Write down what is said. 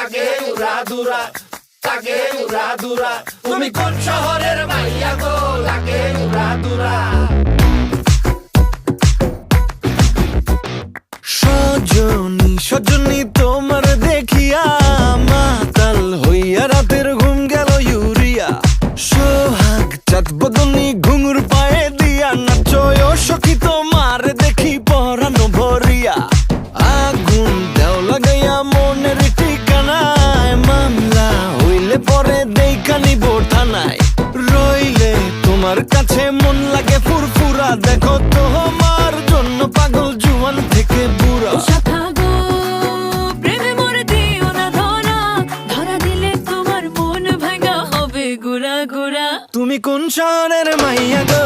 লাগে উড়াদুরা, লাগে উড়াদুরা। তুমি কোন শহরের মাইয়া গো, লাগে উড়াদুরা। সজনী সজনী তোমার দেখিয়া মাতাল হইয়া রাতের ঘুম গেল ইউরিয়া। সোহাগ চাঁদ বদনী ঘুঙুর পায়ে দিয়া নাচয় সখী তোমার দেখি পরানো ভরিয়া। আগুন দেও লাগাইয়া মনের ঠিকানায়, মামলা হইলে পরে দেখা নিব থানায়। রইলে তোমার কাছে মন লাগে ফুরফুরা, দেখো তোমার জন্য পাগল জুয়ান থেকে বুড়া। শাখা গো প্রেমে মরে দিও না ধরা, ধরা দিলে তোমার মন ভাঙা হবে গুড়া গুড়া। তুমি কোন শহরের মাইয়া গো,